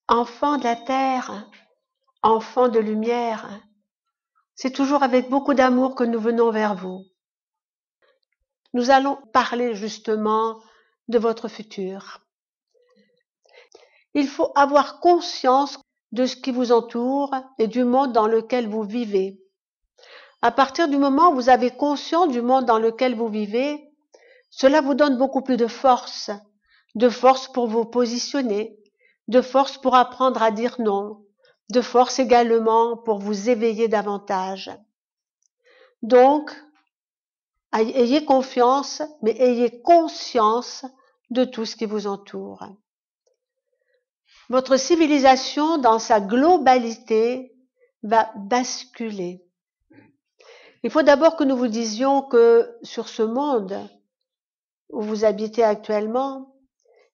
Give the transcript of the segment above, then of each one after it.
Enfants de la terre, enfants de lumière, c'est toujours avec beaucoup d'amour que nous venons vers vous. Nous allons parler justement de votre futur. Il faut avoir conscience de ce qui vous entoure et du monde dans lequel vous vivez. À partir du moment où vous avez conscience du monde dans lequel vous vivez, cela vous donne beaucoup plus de force pour vous positionner, de force pour apprendre à dire non, de force également pour vous éveiller davantage. Donc, ayez confiance, mais ayez conscience de tout ce qui vous entoure. Votre civilisation, dans sa globalité, va basculer. Il faut d'abord que nous vous disions que sur ce monde où vous habitez actuellement,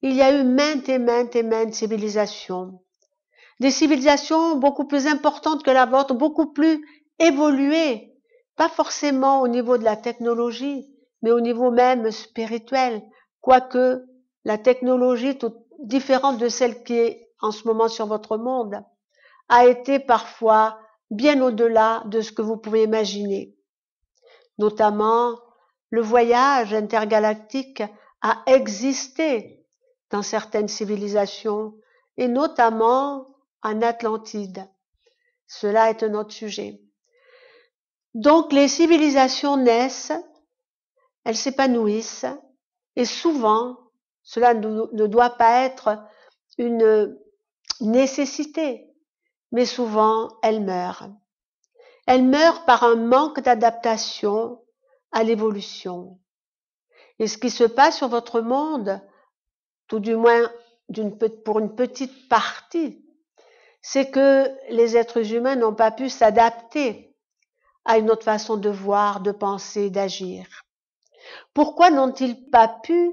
il y a eu maintes et maintes civilisations. Des civilisations beaucoup plus importantes que la vôtre, beaucoup plus évoluées, pas forcément au niveau de la technologie, mais au niveau même spirituel, quoique la technologie, toute différente de celle qui est en ce moment sur votre monde, a été parfois bien au-delà de ce que vous pouvez imaginer. Notamment, le voyage intergalactique a existé dans certaines civilisations, et notamment en Atlantide. Cela est un autre sujet. Donc les civilisations naissent, elles s'épanouissent, et souvent, cela ne doit pas être une nécessité, mais souvent elles meurent. Elles meurent par un manque d'adaptation à l'évolution. Et ce qui se passe sur votre monde, tout du moins pour une petite partie, c'est que les êtres humains n'ont pas pu s'adapter à une autre façon de voir, de penser, d'agir. Pourquoi n'ont-ils pas pu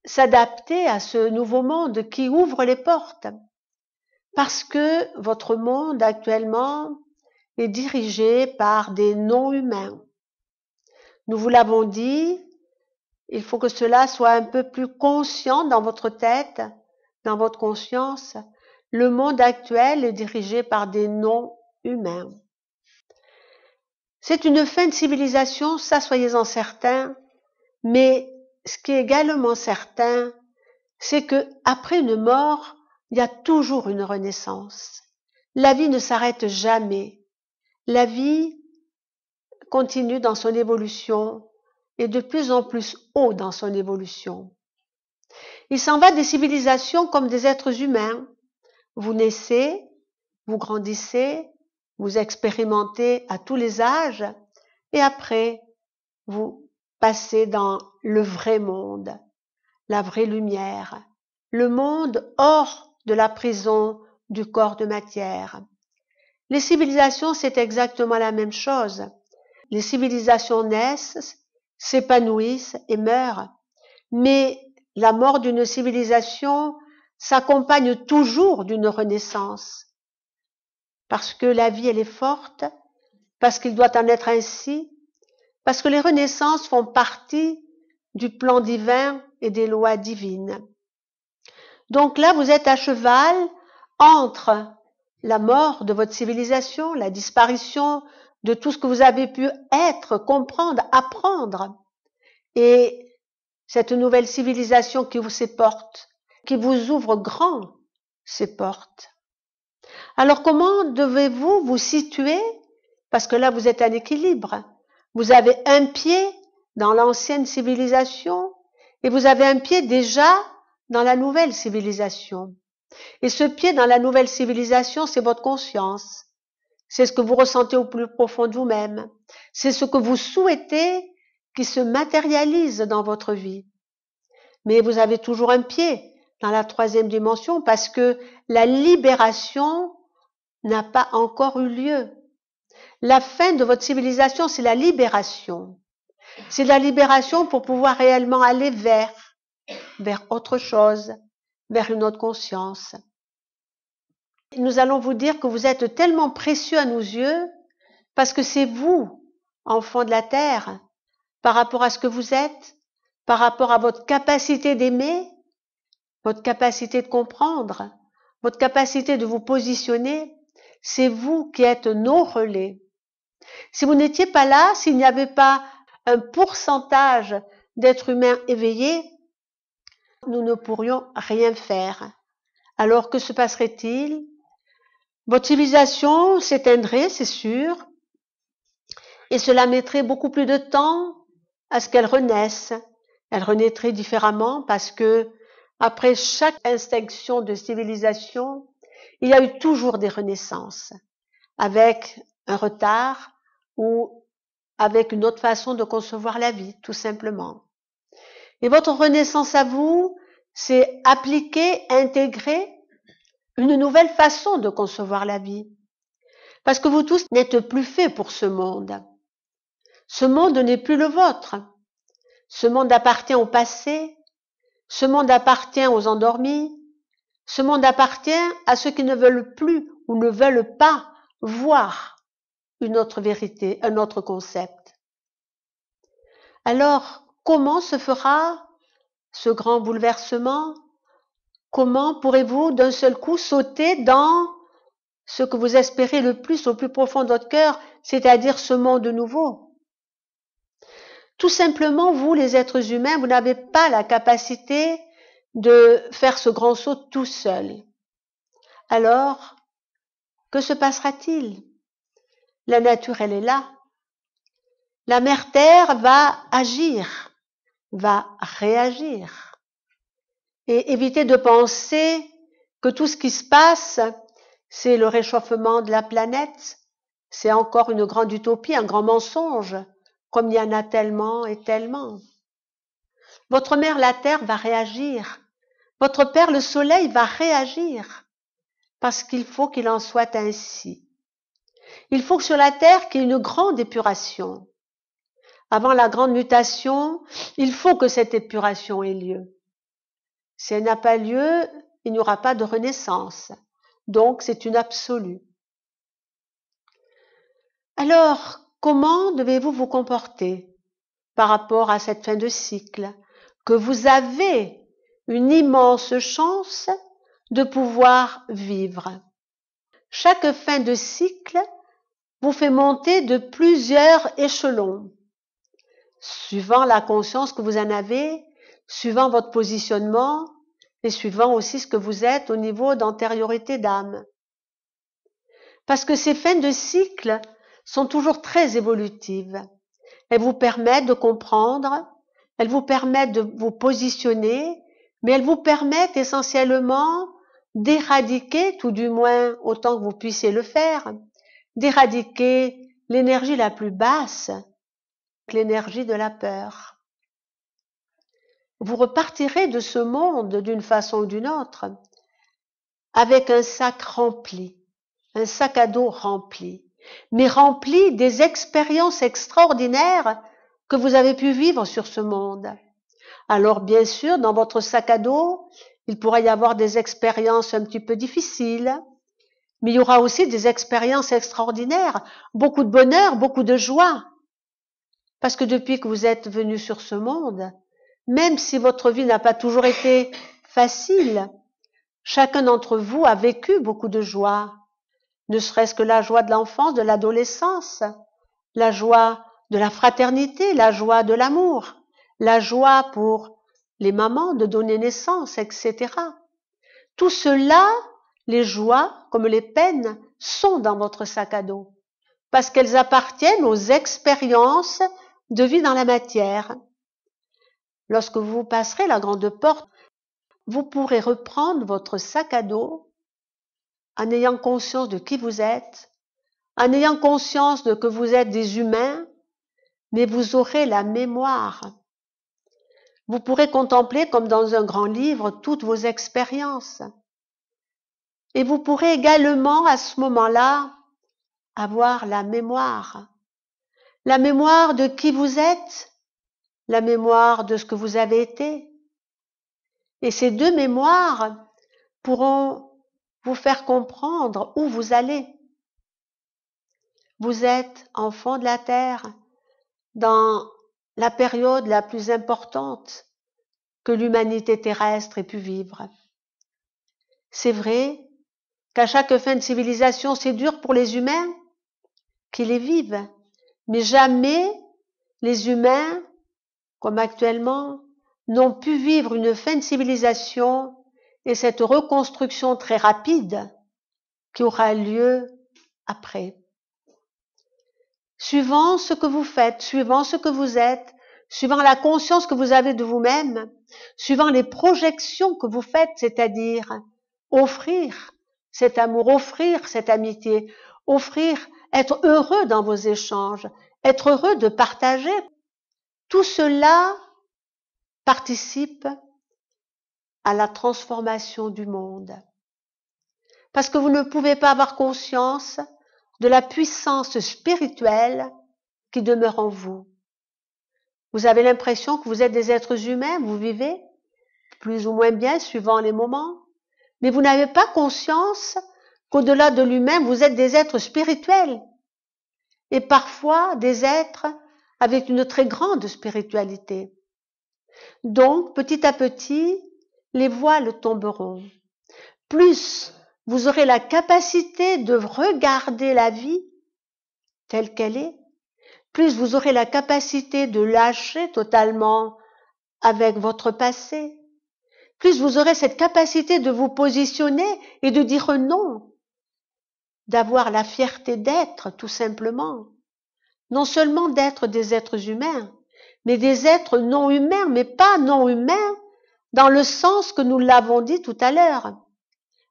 s'adapter à ce nouveau monde qui ouvre les portes? Parce que votre monde actuellement est dirigé par des non-humains. Nous vous l'avons dit, il faut que cela soit un peu plus conscient dans votre tête, dans votre conscience. Le monde actuel est dirigé par des non-humains. C'est une fin de civilisation, ça soyez-en certains, mais ce qui est également certain, c'est que après une mort, il y a toujours une renaissance. La vie ne s'arrête jamais. La vie continue dans son évolution et de plus en plus haut dans son évolution. Il s'en va des civilisations comme des êtres humains. Vous naissez, vous grandissez, vous expérimentez à tous les âges, et après, vous passez dans le vrai monde, la vraie lumière, le monde hors de la prison du corps de matière. Les civilisations, c'est exactement la même chose. Les civilisations naissent, s'épanouissent et meurent, mais la mort d'une civilisation s'accompagne toujours d'une renaissance. Parce que la vie, elle est forte, parce qu'il doit en être ainsi, parce que les renaissances font partie du plan divin et des lois divines. Donc là, vous êtes à cheval entre la mort de votre civilisation, la disparition de tout ce que vous avez pu être, comprendre, apprendre, et cette nouvelle civilisation qui vous ses portes, qui vous ouvre grand ses portes. Alors comment devez-vous vous situer? Parce que là, vous êtes en équilibre. Vous avez un pied dans l'ancienne civilisation et vous avez un pied déjà dans la nouvelle civilisation. Et ce pied dans la nouvelle civilisation, c'est votre conscience. C'est ce que vous ressentez au plus profond de vous-même. C'est ce que vous souhaitez qui se matérialise dans votre vie. Mais vous avez toujours un pied dans la troisième dimension parce que la libération n'a pas encore eu lieu. La fin de votre civilisation, c'est la libération. C'est la libération pour pouvoir réellement aller vers autre chose, vers une autre conscience. Nous allons vous dire que vous êtes tellement précieux à nos yeux parce que c'est vous, enfants de la terre, par rapport à ce que vous êtes, par rapport à votre capacité d'aimer, votre capacité de comprendre, votre capacité de vous positionner, c'est vous qui êtes nos relais. Si vous n'étiez pas là, s'il n'y avait pas un pourcentage d'êtres humains éveillés, nous ne pourrions rien faire. Alors que se passerait-il? Votre civilisation s'éteindrait, c'est sûr, et cela mettrait beaucoup plus de temps à ce qu'elle renaisse. Elle renaîtrait différemment parce que après chaque extinction de civilisation, il y a eu toujours des renaissances, avec un retard ou avec une autre façon de concevoir la vie, tout simplement. Et votre renaissance à vous, c'est appliquer, intégrer une nouvelle façon de concevoir la vie. Parce que vous tous n'êtes plus faits pour ce monde. Ce monde n'est plus le vôtre. Ce monde appartient au passé. Ce monde appartient aux endormis. Ce monde appartient à ceux qui ne veulent plus ou ne veulent pas voir une autre vérité, un autre concept. Alors, comment se fera ce grand bouleversement? Comment pourrez-vous d'un seul coup sauter dans ce que vous espérez le plus au plus profond de votre cœur, c'est-à-dire ce monde nouveau? Tout simplement, vous, les êtres humains, vous n'avez pas la capacité de faire ce grand saut tout seul. Alors, que se passera-t-il? La nature, elle est là. La mère Terre va agir, va réagir. Et éviter de penser que tout ce qui se passe, c'est le réchauffement de la planète. C'est encore une grande utopie, un grand mensonge, comme il y en a tellement et tellement. Votre mère, la Terre, va réagir. Votre Père, le Soleil, va réagir. Parce qu'il faut qu'il en soit ainsi. Il faut que sur la Terre, qu'il y ait une grande épuration. Avant la grande mutation, il faut que cette épuration ait lieu. Si elle n'a pas lieu, il n'y aura pas de renaissance. Donc, c'est une absolue. Alors, comment devez-vous vous comporter par rapport à cette fin de cycle, que vous avez une immense chance de pouvoir vivre? Chaque fin de cycle vous fait monter de plusieurs échelons, suivant la conscience que vous en avez, suivant votre positionnement et suivant aussi ce que vous êtes au niveau d'antériorité d'âme. Parce que ces fins de cycle sont toujours très évolutives. Elles vous permettent de comprendre, elles vous permettent de vous positionner, mais elles vous permettent essentiellement d'éradiquer, tout du moins autant que vous puissiez le faire, d'éradiquer l'énergie la plus basse, l'énergie de la peur. Vous repartirez de ce monde d'une façon ou d'une autre avec un sac rempli, un sac à dos rempli, mais rempli des expériences extraordinaires que vous avez pu vivre sur ce monde. Alors bien sûr, dans votre sac à dos, il pourra y avoir des expériences un petit peu difficiles, mais il y aura aussi des expériences extraordinaires, beaucoup de bonheur, beaucoup de joie. Parce que depuis que vous êtes venu sur ce monde, même si votre vie n'a pas toujours été facile, chacun d'entre vous a vécu beaucoup de joie, ne serait-ce que la joie de l'enfance, de l'adolescence, la joie de la fraternité, la joie de l'amour, la joie pour les mamans de donner naissance, etc. Tout cela, les joies comme les peines, sont dans votre sac à dos, parce qu'elles appartiennent aux expériences de vie dans la matière. Lorsque vous passerez la grande porte, vous pourrez reprendre votre sac à dos en ayant conscience de qui vous êtes, en ayant conscience de que vous êtes des humains, mais vous aurez la mémoire. Vous pourrez contempler comme dans un grand livre toutes vos expériences. Et vous pourrez également à ce moment-là avoir la mémoire. La mémoire de qui vous êtes, la mémoire de ce que vous avez été. Et ces deux mémoires pourront vous faire comprendre où vous allez. Vous êtes enfant de la terre dans la période la plus importante que l'humanité terrestre ait pu vivre. C'est vrai, qu'à chaque fin de civilisation, c'est dur pour les humains qui les vivent. Mais jamais les humains, comme actuellement, n'ont pu vivre une fin de civilisation et cette reconstruction très rapide qui aura lieu après. Suivant ce que vous faites, suivant ce que vous êtes, suivant la conscience que vous avez de vous-même, suivant les projections que vous faites, c'est-à-dire offrir cet amour, offrir cette amitié, offrir, être heureux dans vos échanges, être heureux de partager. Tout cela participe à la transformation du monde. Parce que vous ne pouvez pas avoir conscience de la puissance spirituelle qui demeure en vous. Vous avez l'impression que vous êtes des êtres humains, vous vivez plus ou moins bien suivant les moments, mais vous n'avez pas conscience qu'au-delà de l'humain, vous êtes des êtres spirituels et parfois des êtres avec une très grande spiritualité. Donc, petit à petit, les voiles tomberont. Plus vous aurez la capacité de regarder la vie telle qu'elle est, plus vous aurez la capacité de lâcher totalement avec votre passé, plus vous aurez cette capacité de vous positionner et de dire non, d'avoir la fierté d'être tout simplement, non seulement d'être des êtres humains, mais des êtres non humains, mais pas non humains dans le sens que nous l'avons dit tout à l'heure.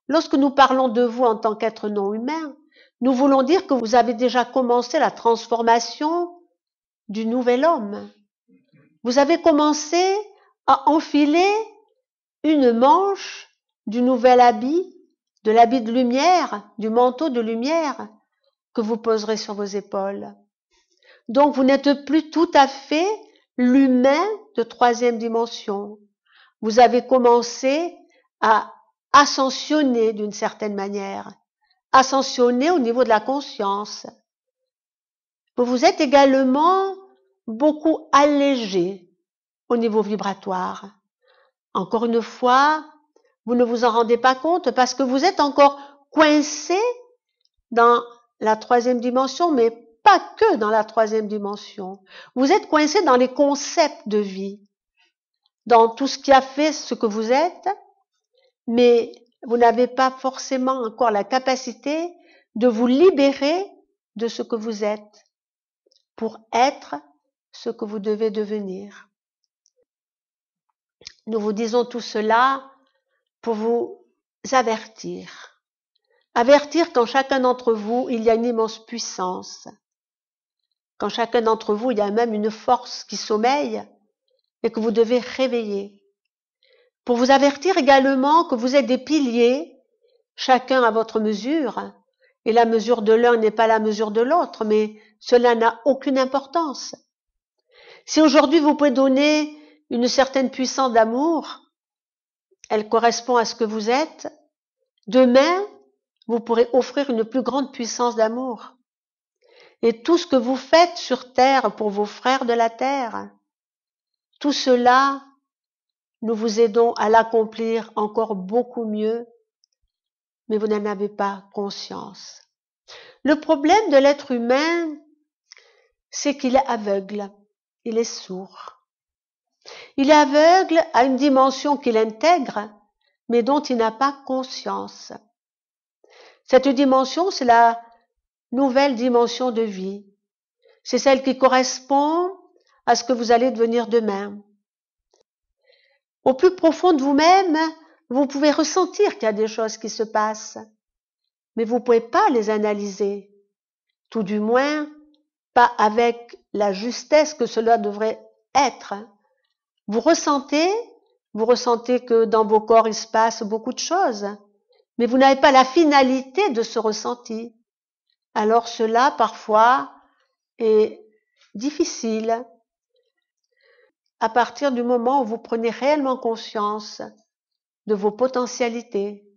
Lorsque nous parlons de vous en tant qu'être non humain, nous voulons dire que vous avez déjà commencé la transformation du nouvel homme. Vous avez commencé à enfiler une manche du nouvel habit, de l'habit de lumière, du manteau de lumière que vous poserez sur vos épaules. Donc vous n'êtes plus tout à fait l'humain de troisième dimension. Vous avez commencé à ascensionner d'une certaine manière, ascensionner au niveau de la conscience. Vous vous êtes également beaucoup allégé au niveau vibratoire. Encore une fois, vous ne vous en rendez pas compte parce que vous êtes encore coincé dans la troisième dimension, mais pas que dans la troisième dimension. Vous êtes coincé dans les concepts de vie, dans tout ce qui a fait ce que vous êtes, mais vous n'avez pas forcément encore la capacité de vous libérer de ce que vous êtes pour être ce que vous devez devenir. Nous vous disons tout cela pour vous avertir. Avertir qu'en chacun d'entre vous, il y a une immense puissance. Qu'en chacun d'entre vous, il y a même une force qui sommeille et que vous devez réveiller. Pour vous avertir également que vous êtes des piliers, chacun à votre mesure, et la mesure de l'un n'est pas la mesure de l'autre, mais cela n'a aucune importance. Si aujourd'hui vous pouvez donner une certaine puissance d'amour, elle correspond à ce que vous êtes, demain, vous pourrez offrir une plus grande puissance d'amour. Et tout ce que vous faites sur terre pour vos frères de la terre, tout cela, nous vous aidons à l'accomplir encore beaucoup mieux, mais vous n'en avez pas conscience. Le problème de l'être humain, c'est qu'il est aveugle, il est sourd. Il est aveugle à une dimension qu'il intègre, mais dont il n'a pas conscience. Cette dimension, c'est la nouvelle dimension de vie. C'est celle qui correspond à ce que vous allez devenir demain. Au plus profond de vous-même, vous pouvez ressentir qu'il y a des choses qui se passent, mais vous ne pouvez pas les analyser, tout du moins pas avec la justesse que cela devrait être. Vous ressentez que dans vos corps il se passe beaucoup de choses, mais vous n'avez pas la finalité de ce ressenti. Alors cela, parfois, est difficile. À partir du moment où vous prenez réellement conscience de vos potentialités,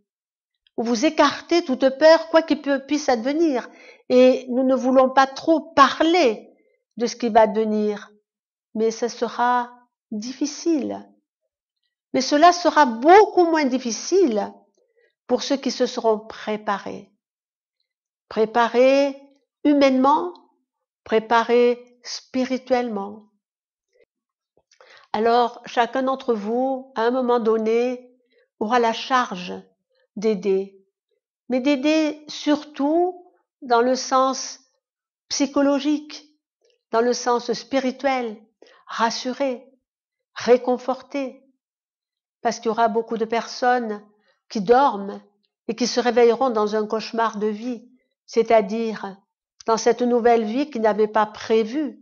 où vous écartez toute peur, quoi qu'il puisse advenir, et nous ne voulons pas trop parler de ce qui va advenir, mais ce sera difficile. Mais cela sera beaucoup moins difficile pour ceux qui se seront préparés. Préparés humainement, préparés spirituellement. Alors, chacun d'entre vous, à un moment donné, aura la charge d'aider. Mais d'aider surtout dans le sens psychologique, dans le sens spirituel, rassurer, réconforter. Parce qu'il y aura beaucoup de personnes qui dorment et qui se réveilleront dans un cauchemar de vie, c'est-à-dire dans cette nouvelle vie qu'ils n'avaient pas prévue.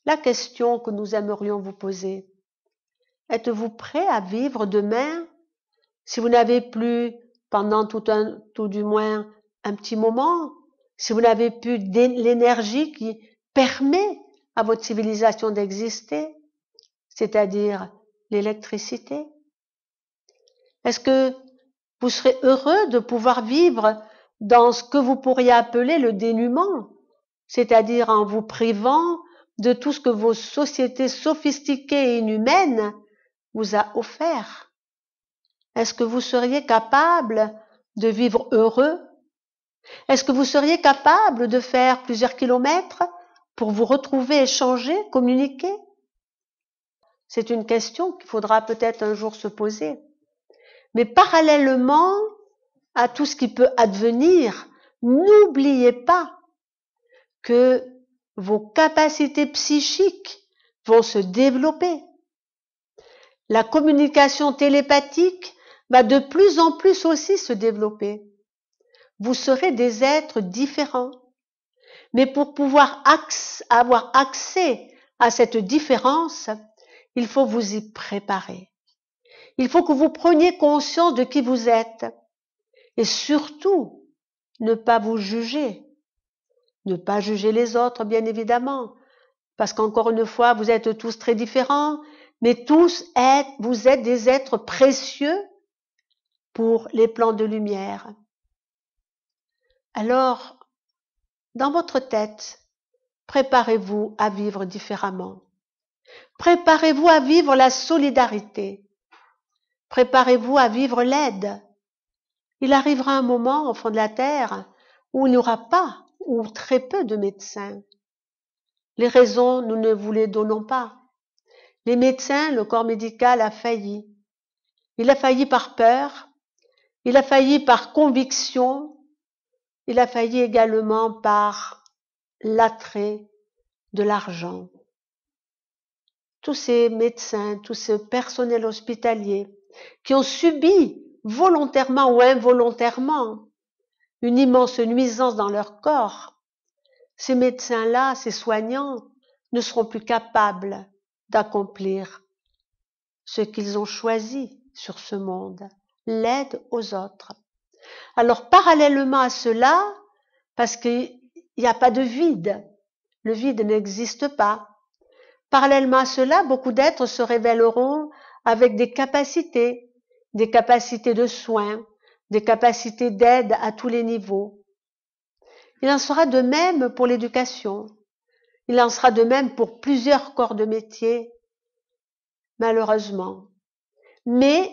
La question que nous aimerions vous poser, êtes-vous prêt à vivre demain si vous n'avez plus, pendant tout du moins un petit moment, si vous n'avez plus l'énergie qui permet à votre civilisation d'exister, c'est-à-dire l'électricité? Est-ce que vous serez heureux de pouvoir vivre dans ce que vous pourriez appeler le dénuement, c'est-à-dire en vous privant de tout ce que vos sociétés sophistiquées et inhumaines vous a offert? Est-ce que vous seriez capable de vivre heureux? Est-ce que vous seriez capable de faire plusieurs kilomètres pour vous retrouver, échanger, communiquer? C'est une question qu'il faudra peut-être un jour se poser. Mais parallèlement à tout ce qui peut advenir, n'oubliez pas que vos capacités psychiques vont se développer. La communication télépathique va de plus en plus aussi se développer. Vous serez des êtres différents. Mais pour pouvoir avoir accès à cette différence, il faut vous y préparer. Il faut que vous preniez conscience de qui vous êtes et surtout ne pas vous juger. Ne pas juger les autres, bien évidemment, parce qu'encore une fois, vous êtes tous très différents, mais vous êtes des êtres précieux pour les plans de lumière. Alors, dans votre tête, préparez-vous à vivre différemment. Préparez-vous à vivre la solidarité. Préparez-vous à vivre l'aide. Il arrivera un moment au fond de la terre où il n'y aura pas ou très peu de médecins. Les raisons, nous ne vous les donnons pas. Les médecins, le corps médical a failli. Il a failli par peur, il a failli par conviction, il a failli également par l'attrait de l'argent. Tous ces médecins, tout ce personnel hospitalier qui ont subi volontairement ou involontairement une immense nuisance dans leur corps, ces médecins-là, ces soignants, ne seront plus capables d'accomplir ce qu'ils ont choisi sur ce monde, l'aide aux autres. Alors, parallèlement à cela, parce qu'il n'y a pas de vide, le vide n'existe pas, parallèlement à cela, beaucoup d'êtres se révéleront avec des capacités de soins, des capacités d'aide à tous les niveaux. Il en sera de même pour l'éducation. Il en sera de même pour plusieurs corps de métier, malheureusement. Mais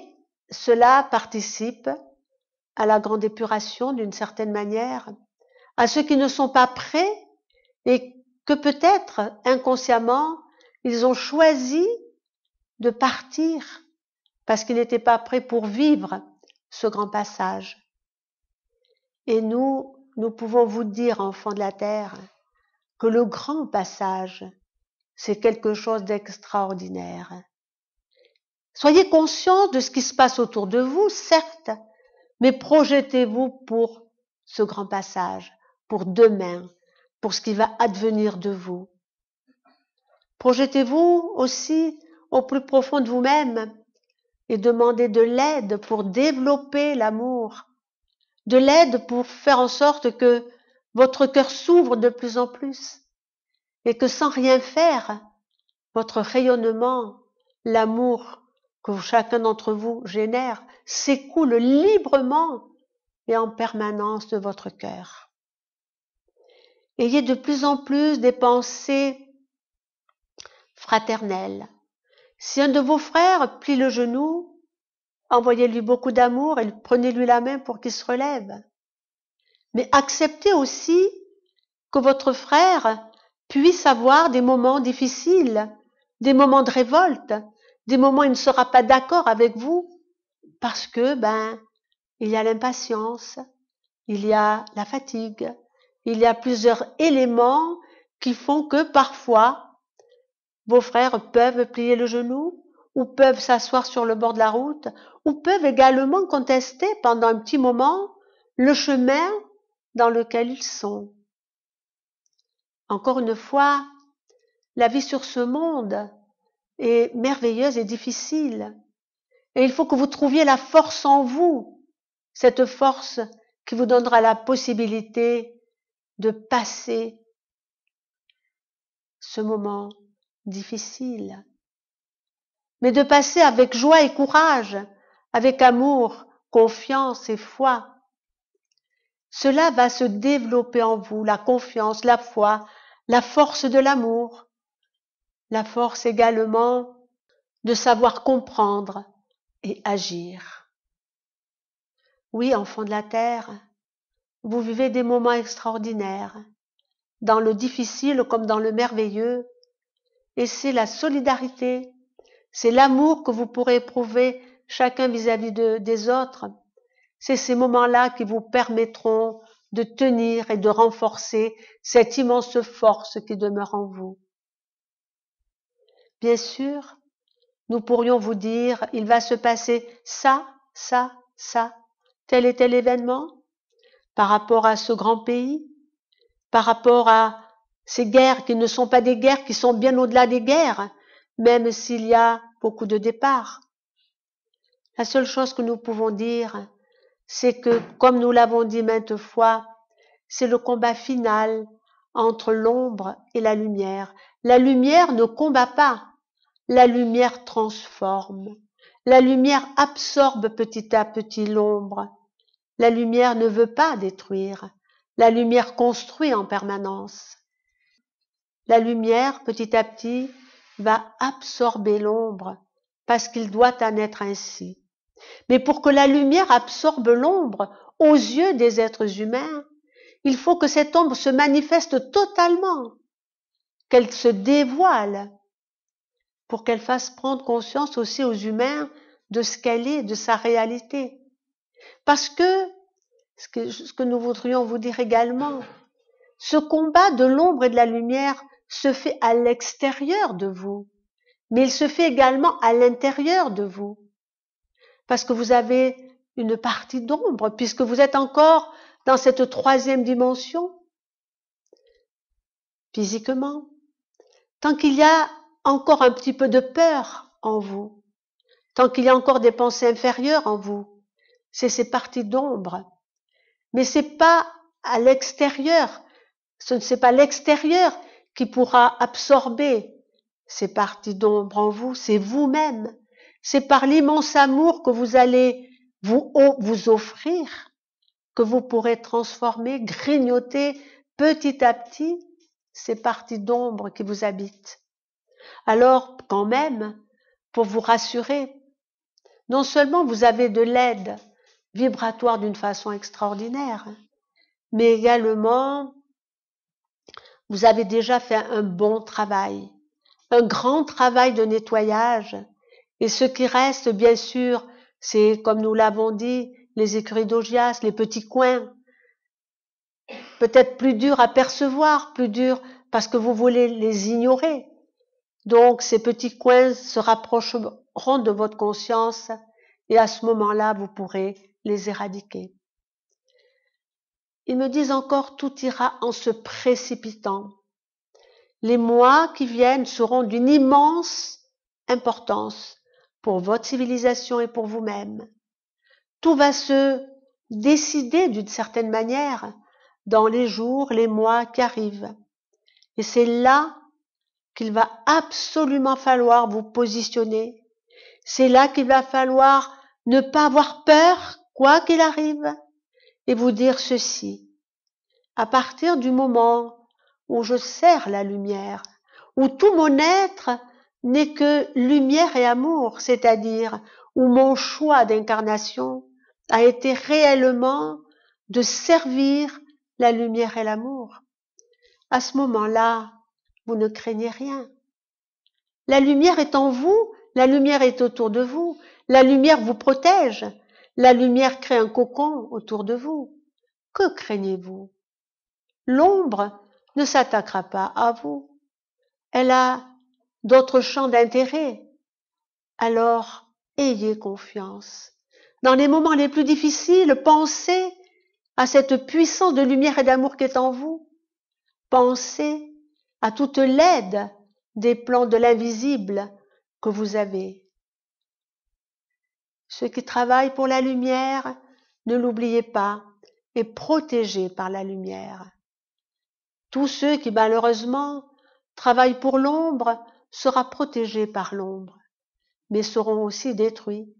cela participe à la grande épuration d'une certaine manière, à ceux qui ne sont pas prêts et que peut-être inconsciemment, ils ont choisi de partir parce qu'ils n'étaient pas prêts pour vivre ce grand passage. Et nous pouvons vous dire, enfants de la terre, que le grand passage, c'est quelque chose d'extraordinaire. Soyez conscients de ce qui se passe autour de vous, certes, mais projetez-vous pour ce grand passage, pour demain, pour ce qui va advenir de vous. Projetez-vous aussi au plus profond de vous-même et demandez de l'aide pour développer l'amour, de l'aide pour faire en sorte que votre cœur s'ouvre de plus en plus et que sans rien faire, votre rayonnement, l'amour que chacun d'entre vous génère, s'écoule librement et en permanence de votre cœur. Ayez de plus en plus des pensées fraternelles. Si un de vos frères plie le genou, envoyez-lui beaucoup d'amour et prenez-lui la main pour qu'il se relève. Mais acceptez aussi que votre frère puisse avoir des moments difficiles, des moments de révolte, des moments où il ne sera pas d'accord avec vous, parce que, il y a l'impatience, il y a la fatigue, il y a plusieurs éléments qui font que parfois, vos frères peuvent plier le genou, ou peuvent s'asseoir sur le bord de la route, ou peuvent également contester pendant un petit moment le chemin dans lequel ils sont. Encore une fois, la vie sur ce monde est merveilleuse et difficile. Et il faut que vous trouviez la force en vous, cette force qui vous donnera la possibilité de passer ce moment difficile. Mais de passer avec joie et courage, avec amour, confiance et foi. Cela va se développer en vous, la confiance, la foi, la force de l'amour, la force également de savoir comprendre et agir. Oui, enfants de la terre, vous vivez des moments extraordinaires, dans le difficile comme dans le merveilleux, et c'est la solidarité, c'est l'amour que vous pourrez éprouver chacun vis-à-vis des autres. C'est ces moments-là qui vous permettront de tenir et de renforcer cette immense force qui demeure en vous. Bien sûr, nous pourrions vous dire, il va se passer ça, tel et tel événement, par rapport à ce grand pays, par rapport à ces guerres qui ne sont pas des guerres, qui sont bien au-delà des guerres, même s'il y a beaucoup de départs. La seule chose que nous pouvons dire, c'est que, comme nous l'avons dit maintes fois, c'est le combat final entre l'ombre et la lumière. La lumière ne combat pas, la lumière transforme. La lumière absorbe petit à petit l'ombre. La lumière ne veut pas détruire. La lumière construit en permanence. La lumière, petit à petit, va absorber l'ombre parce qu'il doit en être ainsi. Mais pour que la lumière absorbe l'ombre aux yeux des êtres humains, il faut que cette ombre se manifeste totalement, qu'elle se dévoile, pour qu'elle fasse prendre conscience aussi aux humains de ce qu'elle est, de sa réalité. Parce que, ce que nous voudrions vous dire également, ce combat de l'ombre et de la lumière se fait à l'extérieur de vous, mais il se fait également à l'intérieur de vous. Parce que vous avez une partie d'ombre, puisque vous êtes encore dans cette troisième dimension, physiquement. Tant qu'il y a encore un petit peu de peur en vous, tant qu'il y a encore des pensées inférieures en vous, c'est ces parties d'ombre. Mais c'est pas à l'extérieur, c'est pas l'extérieur qui pourra absorber ces parties d'ombre en vous, c'est vous-même. C'est par l'immense amour que vous allez vous offrir que vous pourrez transformer, grignoter petit à petit ces parties d'ombre qui vous habitent. Alors, quand même, pour vous rassurer, non seulement vous avez de l'aide vibratoire d'une façon extraordinaire, mais également, vous avez déjà fait un bon travail, un grand travail de nettoyage. Et ce qui reste, bien sûr, c'est, comme nous l'avons dit, les écuries d'Augias, les petits coins, peut-être plus durs à percevoir, plus durs parce que vous voulez les ignorer. Donc, ces petits coins se rapprocheront de votre conscience et à ce moment-là, vous pourrez les éradiquer. Ils me disent encore, tout ira en se précipitant. Les mois qui viennent seront d'une immense importance pour votre civilisation et pour vous-même. Tout va se décider d'une certaine manière dans les jours, les mois qui arrivent. Et c'est là qu'il va absolument falloir vous positionner. C'est là qu'il va falloir ne pas avoir peur, quoi qu'il arrive, et vous dire ceci. À partir du moment où je sers la lumière, où tout mon être n'est que lumière et amour, c'est-à-dire où mon choix d'incarnation a été réellement de servir la lumière et l'amour. À ce moment-là, vous ne craignez rien. La lumière est en vous, la lumière est autour de vous, la lumière vous protège, la lumière crée un cocon autour de vous. Que craignez-vous? L'ombre ne s'attaquera pas à vous. Elle a d'autres champs d'intérêt. Alors, ayez confiance. Dans les moments les plus difficiles, pensez à cette puissance de lumière et d'amour qui est en vous. Pensez à toute l'aide des plans de l'invisible que vous avez. Ceux qui travaillent pour la lumière, ne l'oubliez pas, est protégé par la lumière. Tous ceux qui malheureusement travaillent pour l'ombre sera protégé par l'ombre, mais seront aussi détruits,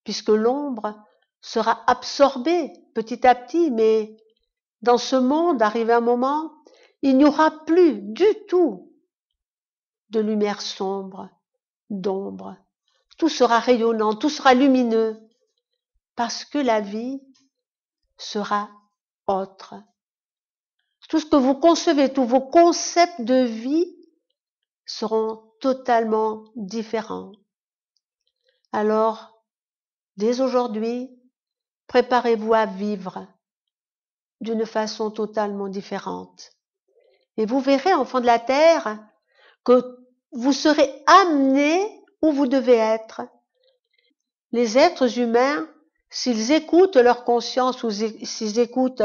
puisque l'ombre sera absorbée petit à petit, mais dans ce monde, arrivé un moment, il n'y aura plus du tout de lumière sombre, d'ombre. Tout sera rayonnant, tout sera lumineux, parce que la vie sera autre. Tout ce que vous concevez, tous vos concepts de vie seront totalement différents. Alors, dès aujourd'hui, préparez-vous à vivre d'une façon totalement différente. Et vous verrez, enfants de la terre, que vous serez amenés où vous devez être. Les êtres humains, s'ils écoutent leur conscience ou s'ils écoutent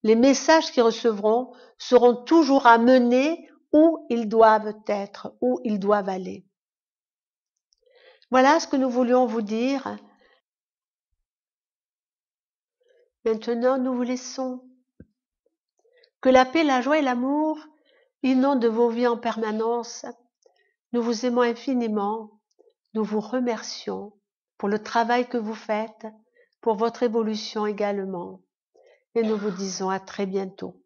les messages qu'ils recevront, seront toujours amenés où ils doivent être, où ils doivent aller. Voilà ce que nous voulions vous dire. Maintenant, nous vous laissons. Que la paix, la joie et l'amour inondent vos vies en permanence. Nous vous aimons infiniment. Nous vous remercions pour le travail que vous faites, pour votre évolution également. Et nous vous disons à très bientôt.